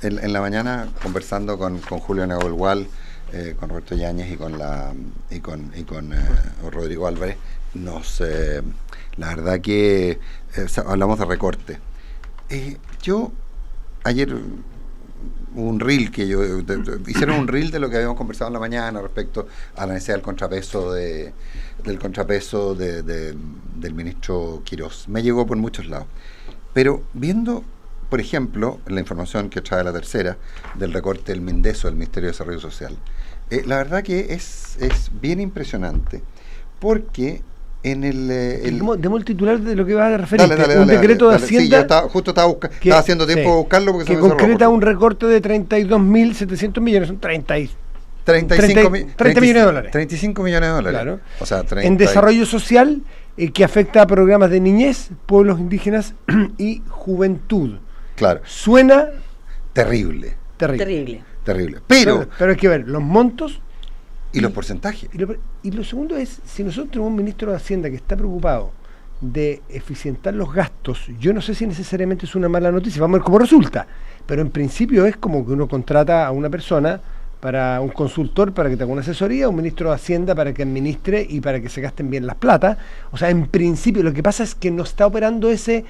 en la mañana conversando con Julio Neuwirth, con Roberto Yáñez y con Rodrigo Álvarez, la verdad que hablamos de recorte. Yo ayer hicieron un reel de lo que habíamos conversado en la mañana respecto a la necesidad del contrapeso del ministro Quirós. Me llegó por muchos lados, pero viendo, por ejemplo, la información que trae La Tercera del recorte del Mindeso, del Ministerio de Desarrollo Social, la verdad que es bien impresionante, porque en demos el titular de lo que vas a referir. Dale, decreto de Hacienda. Sí, yo estaba haciendo tiempo de buscarlo porque que se me concreta un recorte de 32.700 millones, son 30 millones de dólares. 35 millones de dólares. Claro. O sea, en desarrollo social, que afecta a programas de niñez, pueblos indígenas y juventud. Claro. Suena terrible. Pero hay que ver los montos y los porcentajes. Y lo segundo es, si nosotros tenemos un ministro de Hacienda que está preocupado de eficientar los gastos, yo no sé si necesariamente es una mala noticia, vamos a ver cómo resulta, pero en principio es como que uno contrata a una persona, para un consultor para que te haga una asesoría, un ministro de Hacienda para que administre y para que se gasten bien las plata. O sea, en principio, lo que pasa es que no está operando ese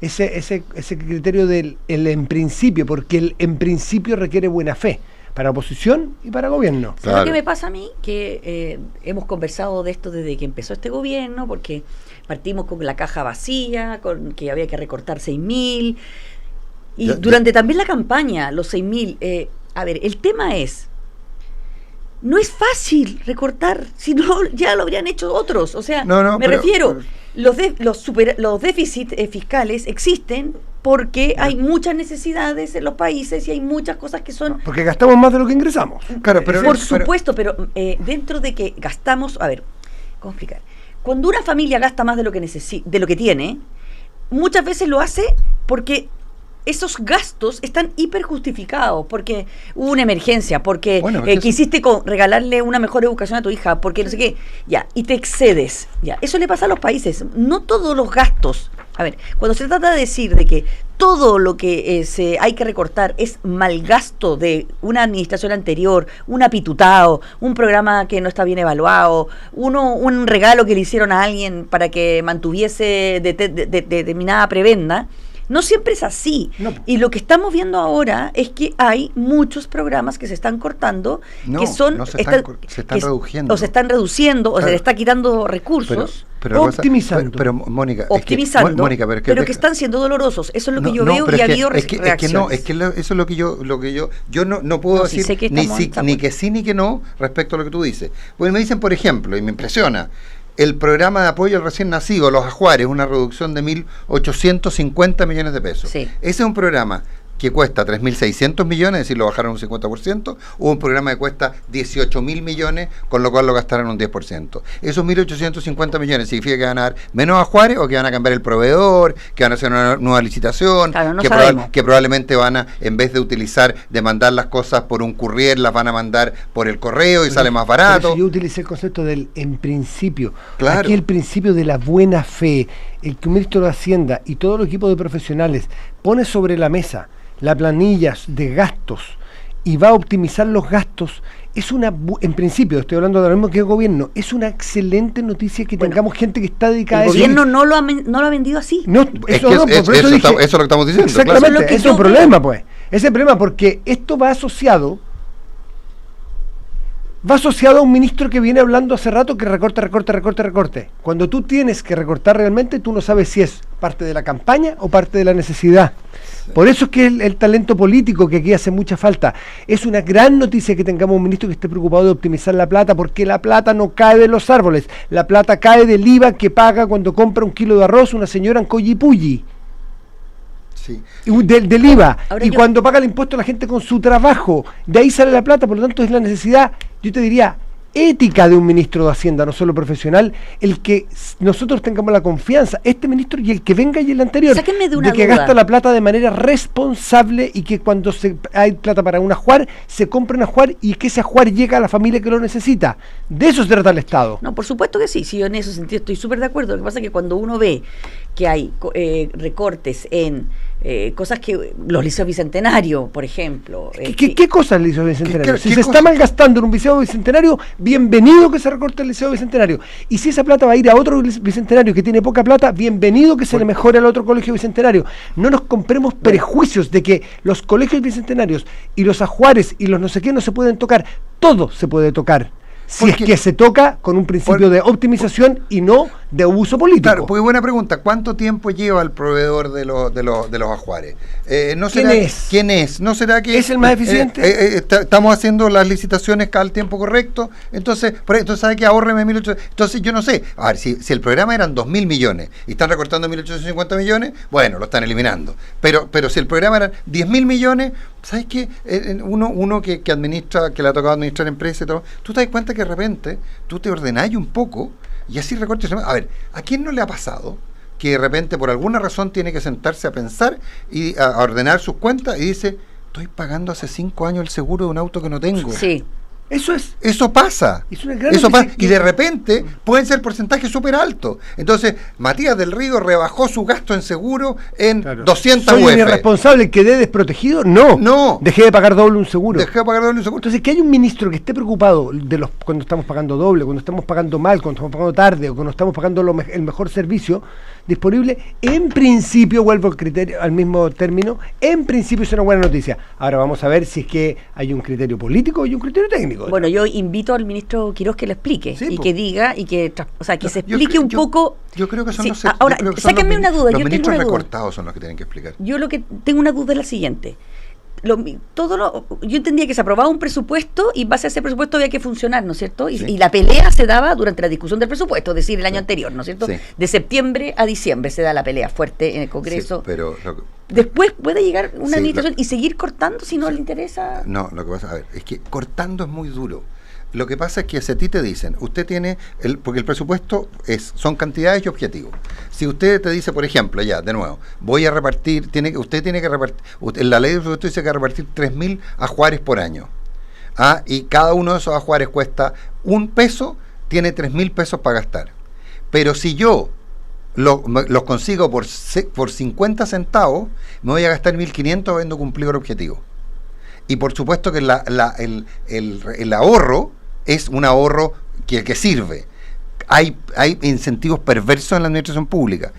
criterio del en principio, porque el en principio requiere buena fe para oposición y para gobierno. ¿Sabes qué me pasa a mí? Que hemos conversado de esto desde que empezó este gobierno, porque partimos con la caja vacía, con que había que recortar 6.000, y durante también la campaña, los 6.000. A ver, el tema es, no es fácil recortar, si no ya lo habrían hecho otros. O sea, refiero, los déficits fiscales existen porque hay muchas necesidades en los países y hay muchas cosas que son... Porque gastamos más de lo que ingresamos. Claro, por supuesto, pero dentro de que gastamos... A ver, ¿cómo explicar? Cuando una familia gasta más de lo que de lo que tiene, muchas veces lo hace porque esos gastos están hiperjustificados, porque hubo una emergencia, porque quisiste regalarle una mejor educación a tu hija, porque no sé qué, y te excedes. Eso le pasa a los países. No todos los gastos. A ver, cuando se trata de decir de que todo lo que hay que recortar es malgasto de una administración anterior, un apitutado, un programa que no está bien evaluado, un regalo que le hicieron a alguien para que mantuviese determinada prebenda, no siempre es así. No. Y lo que estamos viendo ahora es que hay muchos programas que se están cortando, que se están reduciendo. O se están reduciendo, claro, o se le está quitando recursos. Pero Mónica, pero que están siendo dolorosos. Eso es lo que yo veo, y ha habido reacciones. Eso es lo que yo no puedo decir ni que sí ni que no respecto a lo que tú dices. Porque me dicen, por ejemplo, y me impresiona, el programa de apoyo al recién nacido, los ajuares, una reducción de 1.850 millones de pesos. Sí. Ese es un programa que cuesta 3.600 millones, es decir, lo bajaron un 50%, o un programa que cuesta 18.000 millones, con lo cual lo gastaron un 10%. Esos 1.850 millones significa que van a dar menos ajuares, o que van a cambiar el proveedor, que van a hacer una nueva licitación, claro, que probablemente van a, en vez de mandar las cosas por un courier, las van a mandar por el correo y sale más barato. Yo utilicé el concepto del en principio. Claro. Aquí el principio de la buena fe, el que un ministro de Hacienda y todo el equipo de profesionales pone sobre la mesa la planilla de gastos y va a optimizar los gastos, en principio, estoy hablando de lo mismo que el gobierno, es una excelente noticia que tengamos gente que está dedicada a eso. El gobierno no lo ha vendido así. Eso es lo que estamos diciendo. Exactamente, claro. Es un problema, pues. Ese es el problema, porque esto va asociado a un ministro que viene hablando hace rato que recorte. Cuando tú tienes que recortar realmente, tú no sabes si es parte de la campaña o parte de la necesidad. Por eso es que el talento político que aquí hace mucha falta. Es una gran noticia que tengamos un ministro que esté preocupado de optimizar la plata, porque la plata no cae de los árboles. La plata cae del IVA que paga cuando compra un kilo de arroz una señora en Collipulli. Sí. Del IVA. Y cuando paga el impuesto la gente con su trabajo, de ahí sale la plata. Por lo tanto es la necesidad, yo te diría, ética de un ministro de Hacienda, no solo profesional, el que nosotros tengamos la confianza, este ministro y el que venga y el anterior, de que gasta la plata de manera responsable, y que cuando hay plata para un ajuar, se compra un ajuar y que ese ajuar llega a la familia que lo necesita. De eso se trata el Estado. No, por supuesto que sí, yo en ese sentido estoy súper de acuerdo. Lo que pasa es que cuando uno ve que hay recortes en cosas que los liceos bicentenarios, por ejemplo. ¿Qué cosas el liceo bicentenario? Si se está malgastando en un liceo bicentenario, bienvenido que se recorte el liceo bicentenario. Y si esa plata va a ir a otro bicentenario que tiene poca plata, bienvenido que se le mejore al otro colegio bicentenario. No nos compremos prejuicios de que los colegios bicentenarios y los ajuares y los no sé qué no se pueden tocar. Todo se puede tocar. Si es que se toca con un principio de optimización y no de abuso político. Claro, porque buena pregunta. ¿Cuánto tiempo lleva el proveedor de los ajuares? ¿No ¿Quién es? ¿Quién es? ¿No será que es el más eficiente? Estamos haciendo las licitaciones cada el tiempo correcto? Entonces ¿sabe que ahórreme 1.800? Entonces yo no sé. A ver, si el programa eran 2.000 millones y están recortando 1.850 millones, bueno, lo están eliminando. Pero si el programa eran 10.000 millones, ¿sabes qué? Uno que administra, que le ha tocado administrar empresas y todo, tú te das cuenta que de repente tú te ordenás un poco y así recortes. A ver, ¿a quién no le ha pasado que de repente por alguna razón tiene que sentarse a pensar y a ordenar sus cuentas y dice, estoy pagando hace 5 años el seguro de un auto que no tengo? Sí. Eso pasa. Y de repente pueden ser porcentajes súper altos. Entonces, Matías del Río rebajó su gasto en seguro en 200 ¿Soy UF. un irresponsable que quedé desprotegido? No. Dejé de pagar doble un seguro. Entonces, que hay un ministro que esté preocupado de cuando estamos pagando doble, cuando estamos pagando mal, cuando estamos pagando tarde o cuando estamos pagando el mejor servicio disponible, en principio, vuelvo al mismo término, en principio es una buena noticia. Ahora vamos a ver si es que hay un criterio político y un criterio técnico. Bueno, yo invito al ministro Quirós que lo explique que diga y que se explique un poco. Yo creo que son los. Ahora, sáquenme una duda. Los ministros recortados son los que tienen que explicar. Yo lo que tengo una duda es la siguiente. Yo entendía que se aprobaba un presupuesto y en base a ese presupuesto había que funcionar, ¿no es cierto? Y la pelea se daba durante la discusión del presupuesto, es decir, el año anterior, ¿no es cierto? Sí. De septiembre a diciembre se da la pelea fuerte en el Congreso. Sí, pero después puede llegar una administración y seguir cortando si no le interesa. No, lo que pasa, a ver, es que cortando es muy duro. Lo que pasa es que si a ti te dicen, usted tiene, porque el presupuesto son cantidades y objetivos. Si usted te dice, por ejemplo, de nuevo, voy a repartir, usted tiene que repartir, la ley de presupuesto dice que repartir 3.000 ajuares por año. Y cada uno de esos ajuares cuesta $1, tiene 3.000 pesos para gastar. Pero si yo los consigo por 50 centavos, me voy a gastar 1.500 habiendo cumplido el objetivo. Y por supuesto que el ahorro es un ahorro que sirve. Hay incentivos perversos en la administración pública,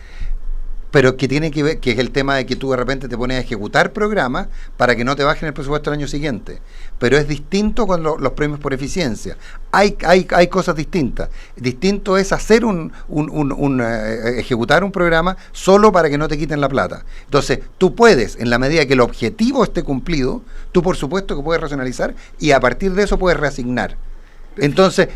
pero que tiene que ver, que es el tema de que tú de repente te pones a ejecutar programas para que no te bajen el presupuesto el año siguiente. Pero es distinto con los premios por eficiencia. Hay cosas distintas. Distinto es hacer ejecutar un programa solo para que no te quiten la plata. Entonces, tú puedes, en la medida que el objetivo esté cumplido, tú por supuesto que puedes racionalizar y a partir de eso puedes reasignar. Entonces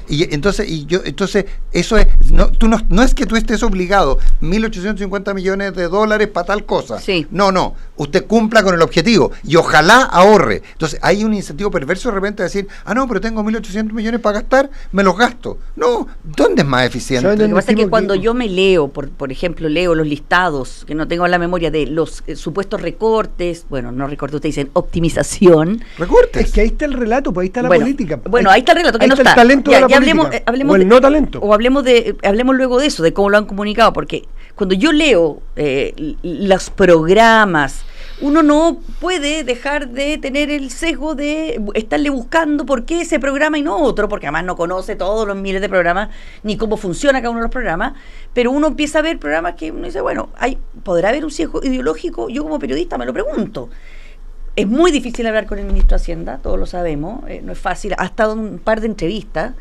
eso es, no es que tú estés obligado 1.850 millones de dólares para tal cosa. Sí. No, usted cumpla con el objetivo y ojalá ahorre. Entonces hay un incentivo perverso de repente de decir, no, pero tengo 1.800 millones para gastar, me los gasto. No, ¿dónde es más eficiente? Lo que pasa es que cuando yo me leo, por ejemplo, leo los listados, que no tengo en la memoria de los supuestos recortes, bueno, no recortes, ustedes dicen optimización. Recortes. Es que ahí está el relato, pues ahí está la política. Bueno, ahí está el relato, que no está. El talento de la política, hablemos o el no talento. O hablemos luego de eso, de cómo lo han comunicado, porque cuando yo leo los programas, uno no puede dejar de tener el sesgo de estarle buscando por qué ese programa y no otro, porque además no conoce todos los miles de programas, ni cómo funciona cada uno de los programas, pero uno empieza a ver programas que uno dice, bueno, ¿podrá haber un sesgo ideológico? Yo como periodista me lo pregunto. Es muy difícil hablar con el ministro de Hacienda, todos lo sabemos, no es fácil, ha estado en un par de entrevistas,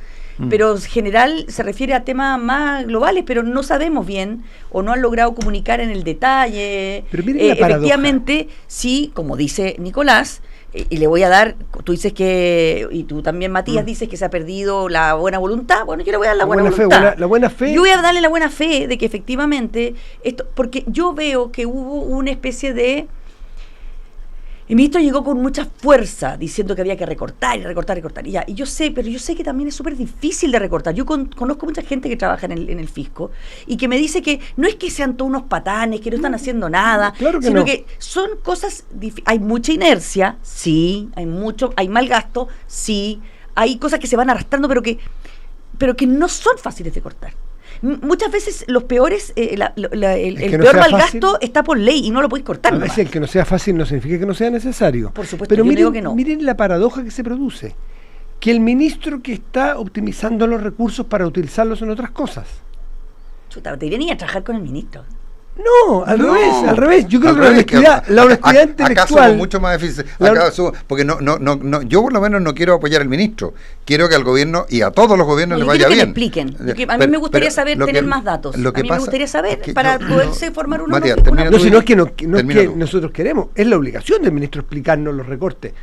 pero en general se refiere a temas más globales, pero no sabemos bien o no han logrado comunicar en el detalle. Pero miren la efectivamente, sí, como dice Nicolás, y le voy a dar, tú dices que, y tú también Matías dices que se ha perdido la buena voluntad, bueno, yo le voy a dar la buena voluntad. La buena fe. Yo voy a darle la buena fe de que efectivamente, porque yo veo que hubo una especie de... El ministro llegó con mucha fuerza diciendo que había que recortar. Y yo sé que también es súper difícil de recortar. Yo conozco mucha gente que trabaja en el fisco y que me dice que no es que sean todos unos patanes, que no están haciendo nada, claro que sino no. que son cosas hay mucha inercia, sí, hay mal gasto, sí, hay cosas que se van arrastrando, pero que no son fáciles de cortar. Muchas veces los peores, el peor mal gasto está por ley y no lo podéis cortar. A veces el que no sea fácil no significa que no sea necesario. Por supuesto, pero yo digo que no. Miren la paradoja que se produce. Que el ministro que está optimizando los recursos para utilizarlos en otras cosas. Chuta, te venía a trabajar con el ministro. No, al revés. Yo creo que la honestidad intelectual. Acá somos mucho más difíciles. Porque yo por lo menos no quiero apoyar al ministro. Quiero que al gobierno y a todos los gobiernos les vaya bien. Que me expliquen. A mí me gustaría saber, tener más datos. A mí me gustaría saber para poderse formar una Matías, no, si no es que nosotros queremos, es la obligación del ministro explicarnos los recortes.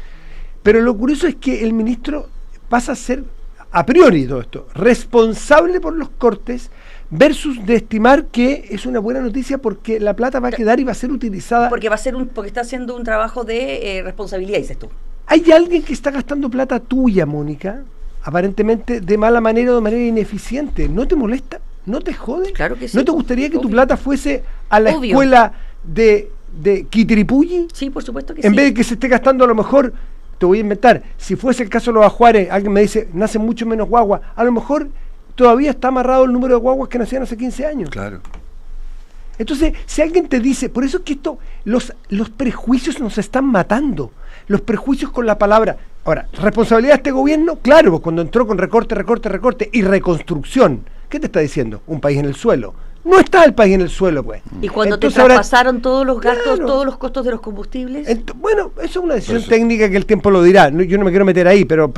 Pero lo curioso es que el ministro pasa a ser, a priori todo esto, responsable por los cortes versus de estimar que es una buena noticia porque la plata va a quedar y va a ser utilizada. Porque está haciendo un trabajo de responsabilidad, dices tú. Hay alguien que está gastando plata tuya, Mónica, aparentemente de mala manera o de manera ineficiente. ¿No te molesta? ¿No te jode? Claro que sí. ¿No te gustaría que tu plata fuese a la escuela de Quitiripulli? Sí, por supuesto que sí. En vez de que se esté gastando a lo mejor, te voy a inventar, si fuese el caso de los ajuares, alguien me dice, nacen mucho menos guaguas, a lo mejor todavía está amarrado el número de guaguas que nacían hace 15 años. Claro. Entonces, si alguien te dice, por eso es que los prejuicios nos están matando, los prejuicios con la palabra. Ahora, responsabilidad de este gobierno, claro, pues cuando entró con recorte y reconstrucción, ¿qué te está diciendo? Un país en el suelo. No está el país en el suelo, pues. Y cuando entonces te traspasaron todos los gastos, todos los costos de los combustibles. Bueno, eso es una decisión técnica que el tiempo lo dirá. Yo no me quiero meter ahí, pero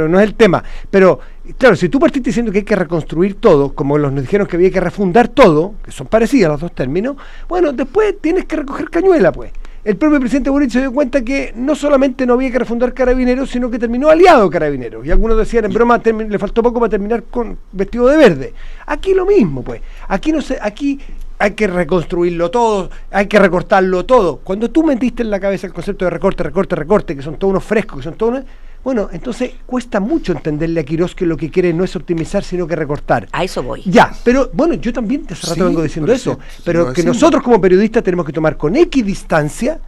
no es el tema. Pero, claro, si tú partiste diciendo que hay que reconstruir todo, como nos dijeron que había que refundar todo, que son parecidas los dos términos, bueno, después tienes que recoger cañuela, pues. El propio presidente Boric se dio cuenta que no solamente no había que refundar Carabineros, sino que terminó aliado Carabineros. Y algunos decían, en broma, le faltó poco para terminar con vestido de verde. Aquí lo mismo, pues. Aquí hay que reconstruirlo todo, hay que recortarlo todo. Cuando tú metiste en la cabeza el concepto de recorte, que son todos unos frescos, que son todos unos... Bueno, entonces cuesta mucho entenderle a Quirós que lo que quiere no es optimizar, sino que recortar. A eso voy. Ya, pero bueno, yo también hace rato vengo diciendo eso, pero que nosotros como periodistas tenemos que tomar con equidistancia,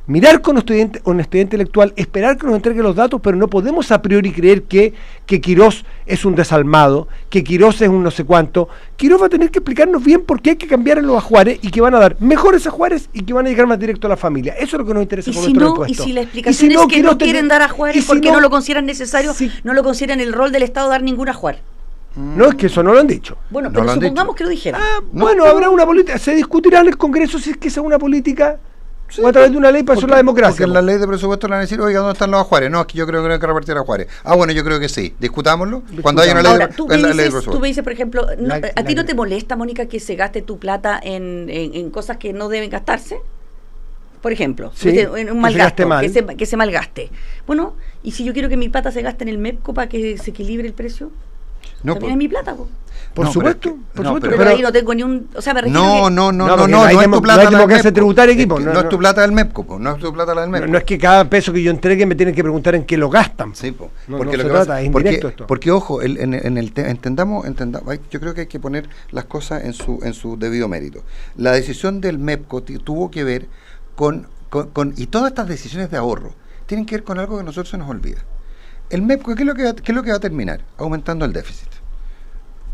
mirar con honestidad intelectual, esperar que nos entregue los datos, pero no podemos a priori creer que Quirós es un desalmado, que Quirós es un no sé cuánto. Quirós va a tener que explicarnos bien por qué hay que cambiar en los ajuares y que van a dar mejores ajuares y que van a llegar más directo a la familia. Eso es lo que nos interesa con nuestro impuesto. Y si la explicación es que no quieren dar ajuares porque no lo consideran necesario, no lo consideran el rol del Estado dar ningún ajuar. No, es que eso no lo han dicho. Bueno, pero supongamos que lo dijeran. Habrá una política, se discutirá en el Congreso si es que esa es una política. Sí, o a través de una ley para eso la democracia. Porque en la ley de presupuesto le van a decir, oiga, ¿dónde están los ajuares? No, es que yo creo que no hay que repartir ajuares. Bueno, yo creo que sí. Discutámoslo. Cuando haya una ley, tú me dices, por ejemplo, ¿a ti no te molesta, Mónica, que se gaste tu plata en cosas que no deben gastarse? Por ejemplo, en un mal gasto, que se malgaste. Bueno, ¿y si yo quiero que mi plata se gaste en el MEPCO para que se equilibre el precio? No, también es mi plata, Por supuesto. Pero ahí no tengo ni un... O sea, me refiero no es tu plata. No hay democracia tributaria, equipo. No es tu plata del MEPCO, no es tu plata la del MEPCO. No es que cada peso que yo entregue me tienen que preguntar en qué lo gastan. Sí, porque lo que pasa es indirecto esto. Porque, ojo, entendamos, yo creo que hay que poner las cosas en su debido mérito. La decisión del MEPCO tuvo que ver con... Y todas estas decisiones de ahorro tienen que ver con algo que a nosotros se nos olvida. El MEPCO, ¿qué es lo que va a terminar? Aumentando el déficit.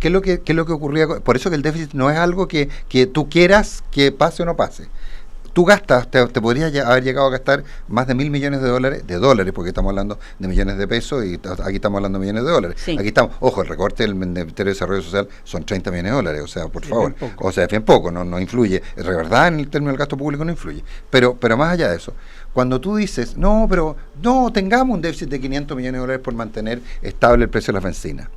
¿Qué es lo que ocurría? Por eso que el déficit no es algo que tú quieras que pase o no pase. Tú gastas, te podrías haber llegado a gastar más de $1.000 millones de dólares, porque estamos hablando de millones de pesos y aquí estamos hablando de millones de dólares. Sí. Aquí estamos, ojo, el recorte del Ministerio de Desarrollo Social son 30 millones de dólares, o sea, por favor. O sea, es bien poco, no influye. Es verdad, en el término del gasto público no influye. Pero más allá de eso, cuando tú dices, tengamos un déficit de 500 millones de dólares por mantener estable el precio de la benzina.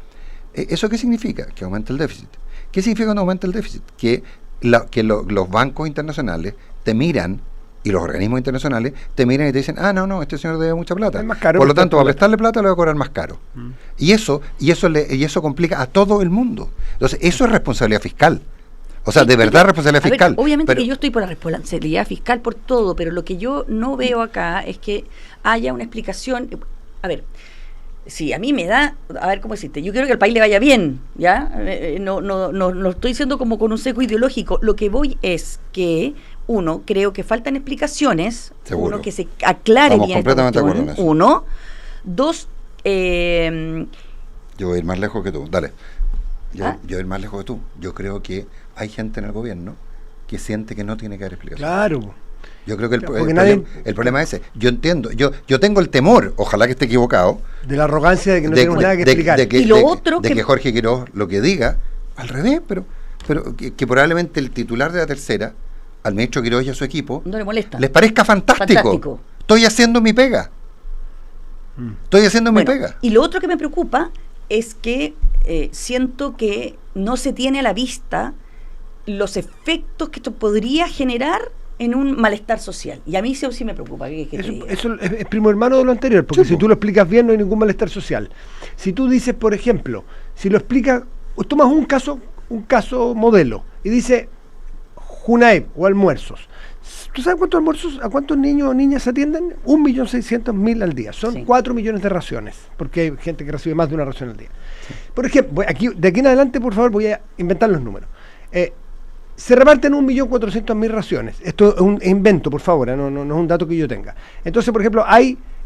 ¿Eso qué significa? Que aumenta el déficit. ¿Qué significa cuando aumenta el déficit? Que los bancos internacionales te miran y los organismos internacionales te miran y te dicen, no, este señor debe mucha plata. Por lo tanto, para prestarle plata le va a cobrar más caro. Y eso complica a todo el mundo. Entonces, eso es responsabilidad fiscal. O sea, de verdad responsabilidad fiscal. Obviamente que yo estoy por la responsabilidad fiscal por todo, pero lo que yo no veo acá es que haya una explicación. A ver, si a mí me da, a ver cómo decirte, yo quiero que al país le vaya bien, ¿ya? No estoy diciendo como con un seco ideológico. Lo que voy es que, creo que faltan explicaciones. Seguro. Que se aclare Estamos bien. Completamente de acuerdo en eso. 1. 2, yo voy a ir más lejos que tú, dale. Yo ir más lejos que tú. Yo creo que hay gente en el gobierno que siente que no tiene que dar explicaciones. Claro. Yo creo que el problema es ese. Yo entiendo, yo tengo el temor, ojalá que esté equivocado, de la arrogancia de que no tenemos nada que explicar. De que Jorge Quiroz lo que diga, al revés, pero que probablemente el titular de la tercera, al ministro Quiroz y a su equipo, no le molesta. Les parezca fantástico. Estoy haciendo mi pega. Mi pega. Y lo otro que me preocupa es que siento que no se tiene a la vista los efectos que esto podría generar en un malestar social. Y a mí eso sí me preocupa. Eso es primo hermano de lo anterior, porque si tú lo explicas bien no hay ningún malestar social. Si tú dices, por ejemplo, si lo explicas, tomas un caso modelo y dice Junaep o almuerzos. ¿Tú sabes cuántos almuerzos, a cuántos niños o niñas se atienden? 1.600.000 al día. Son 4 millones de raciones, porque hay gente que recibe más de una ración al día. Sí. Por ejemplo, de aquí en adelante, por favor, voy a inventar los números. Se reparten 1.400.000 raciones. Esto es un invento, por favor, no es un dato que yo tenga. Entonces, por ejemplo,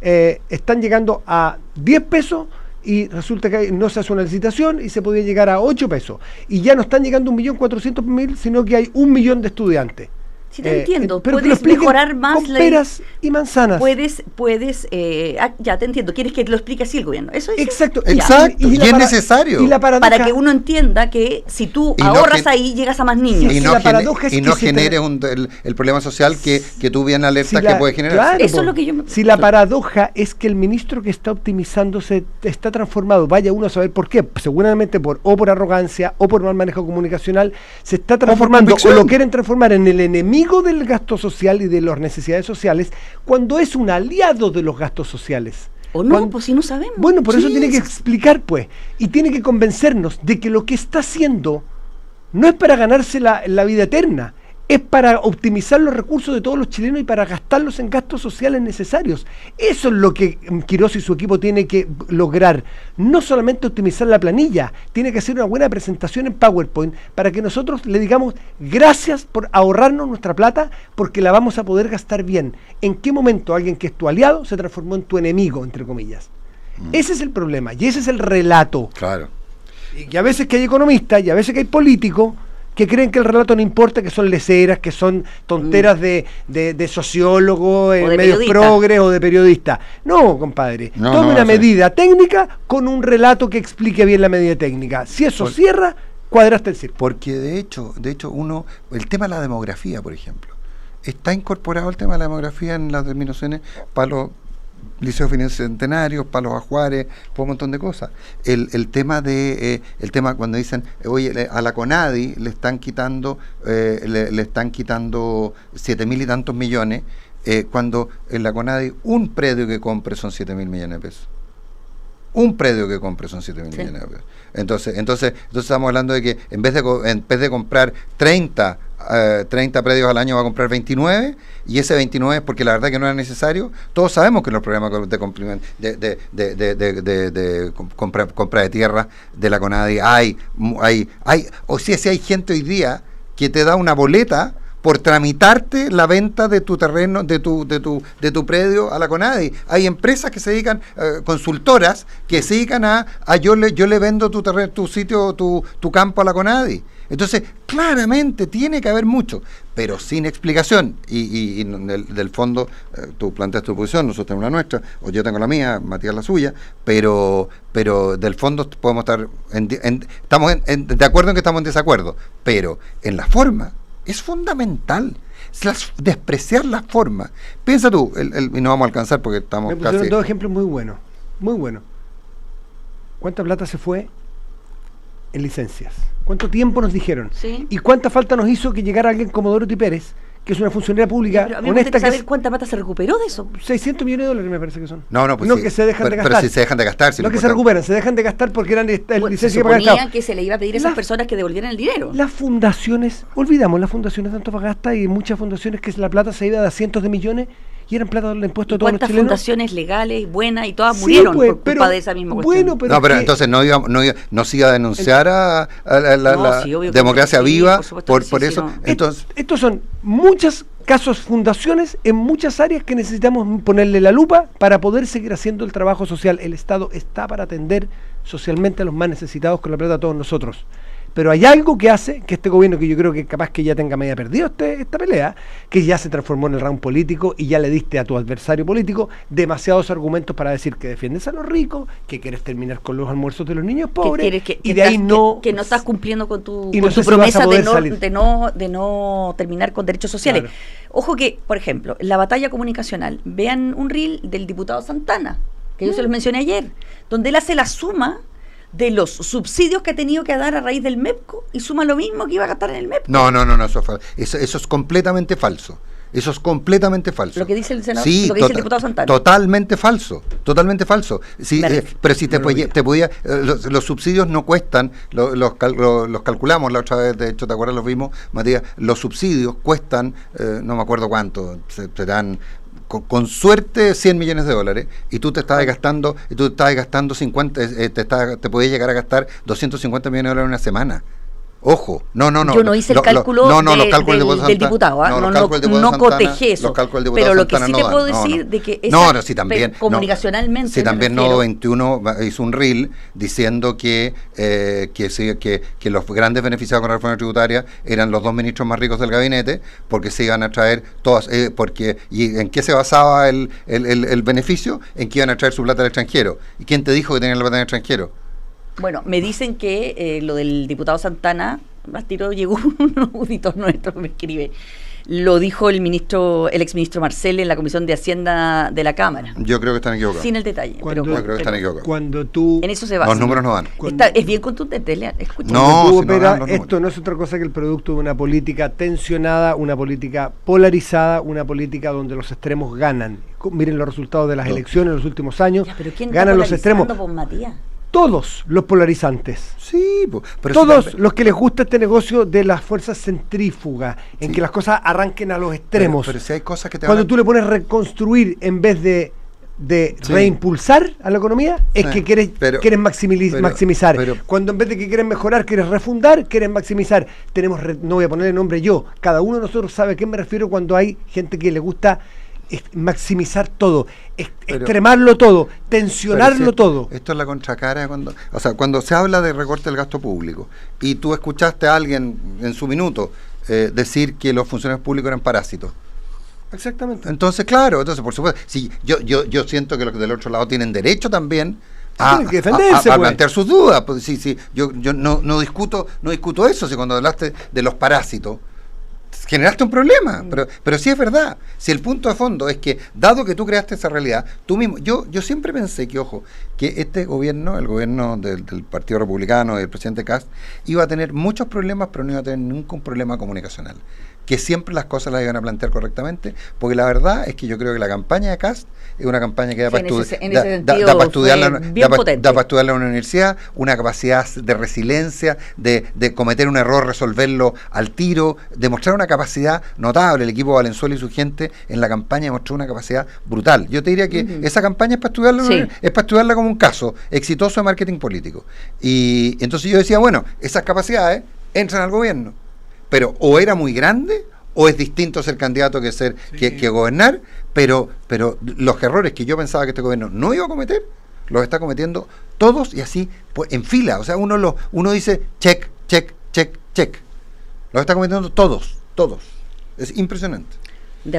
están llegando a 10 pesos y resulta que no se hace una licitación y se podía llegar a 8 pesos. Y ya no están llegando 1.400.000, sino que hay 1 millón de estudiantes. Sí, te entiendo. Pero puedes mejorar más con peras y manzanas. Ya te entiendo. Quieres que te lo explique así el gobierno. Eso es. Exacto. Y es necesario. Y la paradoja, para que uno entienda que si tú ahorras ahí, llegas a más niños. Y no generes el problema social que tú bien alertas que puede generar. Claro, eso es lo que yo si la paradoja es que el ministro que está optimizándose está transformado, vaya uno a saber por qué, seguramente por arrogancia o por mal manejo comunicacional, se está transformando o lo quieren transformar en el enemigo del gasto social y de las necesidades sociales, cuando es un aliado de los gastos sociales. O no, pues si no sabemos. Bueno, por eso tiene que explicar, pues, y tiene que convencernos de que lo que está haciendo no es para ganarse la vida eterna, es para optimizar los recursos de todos los chilenos y para gastarlos en gastos sociales necesarios. Eso es lo que Quiroz y su equipo tiene que lograr. No solamente optimizar la planilla, tiene que hacer una buena presentación en PowerPoint para que nosotros le digamos gracias por ahorrarnos nuestra plata porque la vamos a poder gastar bien. ¿En qué momento alguien que es tu aliado se transformó en tu enemigo, entre comillas? Ese es el problema y ese es el relato. Claro. Y a veces que hay economistas y a veces que hay políticos que creen que el relato no importa, que son leceras, que son tonteras de sociólogo, medios progres o de periodista. No, compadre. Tome una medida técnica con un relato que explique bien la medida técnica. Si eso cierra, cuadraste el círculo. Porque de hecho el tema de la demografía, por ejemplo, está incorporado el tema de la demografía en las determinaciones para los liceos bicentenarios, para los ajuares, por un montón de cosas. El tema cuando dicen, oye, a la CONADI le están quitando 7.000 y tantos millones, cuando en la CONADI un predio que compre son 7.000 millones de pesos. Un predio que compre son 7.000 millones de pesos. Entonces estamos hablando de que en vez de comprar 30 predios al año va a comprar 29, y ese 29 es porque la verdad que no era necesario. Todos sabemos que en los programas de compra de tierra de la CONADI hay si hay gente hoy día que te da una boleta por tramitarte la venta de tu terreno, de tu predio a la CONADI. Hay empresas que se dedican, consultoras, que se dedican a yo le vendo tu terreno, tu sitio, tu campo a la CONADI. Entonces, claramente tiene que haber mucho, pero sin explicación. Y del fondo, tú planteas tu posición, nosotros tenemos la nuestra, o yo tengo la mía, Matías la suya, pero del fondo podemos estar estamos de acuerdo en que estamos en desacuerdo, pero en la forma es fundamental. Despreciar la forma. Piensa tú, y no vamos a alcanzar porque estamos casi... Me pusieron 2 ejemplos muy buenos. Muy buenos. ¿Cuánta plata se fue en licencias? ¿Cuánto tiempo nos dijeron? ¿Sí? ¿Y cuánta falta nos hizo que llegara alguien como Dorothy Pérez, que es una funcionaria pública honesta? ¿Saber cuánta plata se recuperó de eso? 600 millones de dólares me parece que son. Pues no sí, que se dejan de gastar. Pero si se dejan de gastar. No que se recuperan, se dejan de gastar porque eran licencias que pagaban. Que se le iba a pedir a esas personas que devolvieran el dinero. Las fundaciones, olvidamos las fundaciones de Antofagasta y muchas fundaciones que la plata se iba de cientos de millones y eran plata del impuesto de todos los chilenos. ¿Cuántas fundaciones legales, buenas, y todas murieron por culpa de esa misma cuestión? Bueno, pero entonces no se iba a denunciar a la democracia viva por eso. Entonces, estos son muchos casos, fundaciones en muchas áreas que necesitamos ponerle la lupa para poder seguir haciendo el trabajo social. El Estado está para atender socialmente a los más necesitados con la plata de todos nosotros. Pero hay algo que hace que este gobierno, que yo creo que capaz que ya tenga media perdido esta pelea, que ya se transformó en el round político y ya le diste a tu adversario político demasiados argumentos para decir que defiendes a los ricos, que quieres terminar con los almuerzos de los niños pobres, y de ahí no... Que no estás cumpliendo con tu promesa de no terminar con derechos sociales. Claro. Ojo que, por ejemplo, en la batalla comunicacional, vean un reel del diputado Santana, que yo se los mencioné ayer, donde él hace la suma de los subsidios que ha tenido que dar a raíz del MEPCO y suma lo mismo que iba a gastar en el MEPCO. No, eso es completamente falso. Eso es completamente falso. Lo que dice el senador, lo que dice el diputado Santana. Totalmente falso. Sí, pero si te podía, los subsidios no cuestan, los calculamos la otra vez, de hecho, ¿te acuerdas? Los vimos, Matías, los subsidios cuestan, no me acuerdo cuánto, serán con suerte $100 millones y tú te estabas gastando 50, te podías llegar a gastar $250 millones en una semana. Ojo, no. Yo no hice el cálculo del diputado, no cotejé eso. Pero lo que sí te puedo decir de que sí, también, comunicacionalmente. Sí, también Nodo 21 hizo un reel diciendo que los grandes beneficiados con la reforma tributaria eran los 2 ministros más ricos del gabinete, porque se iban a traer todas, ¿y en qué se basaba el beneficio? En que iban a traer su plata al extranjero. ¿Y quién te dijo que tenían la plata en el extranjero? Bueno, me dicen que lo del diputado Santana, al tiro llegó un auditor nuestro que me escribe, lo dijo el exministro Marcel en la Comisión de Hacienda de la Cámara. Yo creo que están equivocados. Sin el detalle. Yo creo que están equivocados. Cuando tú... En eso se basa. Los números no dan. Es bien contundente, escucha. Esto no es otra cosa que el producto de una política tensionada, una política polarizada, una política donde los extremos ganan. Miren los resultados de las elecciones en los últimos años. Ya, pero ¿quién ganan los extremos? Matías? Todos los polarizantes. Sí, pero todos los que les gusta este negocio de las fuerzas centrífugas, en que las cosas arranquen a los extremos. Pero si hay cosas que cuando tú le pones reconstruir en vez de reimpulsar a la economía, es que quieres maximizar. Cuando en vez de que quieres mejorar, quieres refundar, quieres maximizar. No voy a ponerle nombre yo. Cada uno de nosotros sabe a qué me refiero cuando hay gente que le gusta maximizar todo, extremarlo todo, tensionarlo todo. Esto es la contracara cuando se habla de recorte del gasto público y tú escuchaste a alguien en su minuto decir que los funcionarios públicos eran parásitos. Exactamente. Entonces, claro, por supuesto, sí, yo siento que los del otro lado tienen derecho también a plantear sus dudas. Pues, sí, yo no discuto eso, si cuando hablaste de los parásitos generaste un problema, pero sí es verdad. Si el punto de fondo es que, dado que tú creaste esa realidad, tú mismo, yo siempre pensé que este gobierno, el gobierno del Partido Republicano, del presidente Kast, iba a tener muchos problemas, pero no iba a tener nunca un problema comunicacional, que siempre las cosas las iban a plantear correctamente, porque la verdad es que yo creo que la campaña de Kast es una campaña que da para estudiarla en una universidad, una capacidad de resiliencia, de cometer un error, resolverlo al tiro, demostrar una capacidad notable. El equipo Valenzuela y su gente en la campaña demostró una capacidad brutal. Yo te diría que esa campaña es para estudiarla como un caso exitoso de marketing político. Y entonces yo decía, bueno, esas capacidades entran al gobierno, pero o era muy grande o es distinto ser candidato que gobernar, pero los errores que yo pensaba que este gobierno no iba a cometer, los está cometiendo todos, y así pues, en fila. O sea, uno dice check. Los está cometiendo todos. Es impresionante.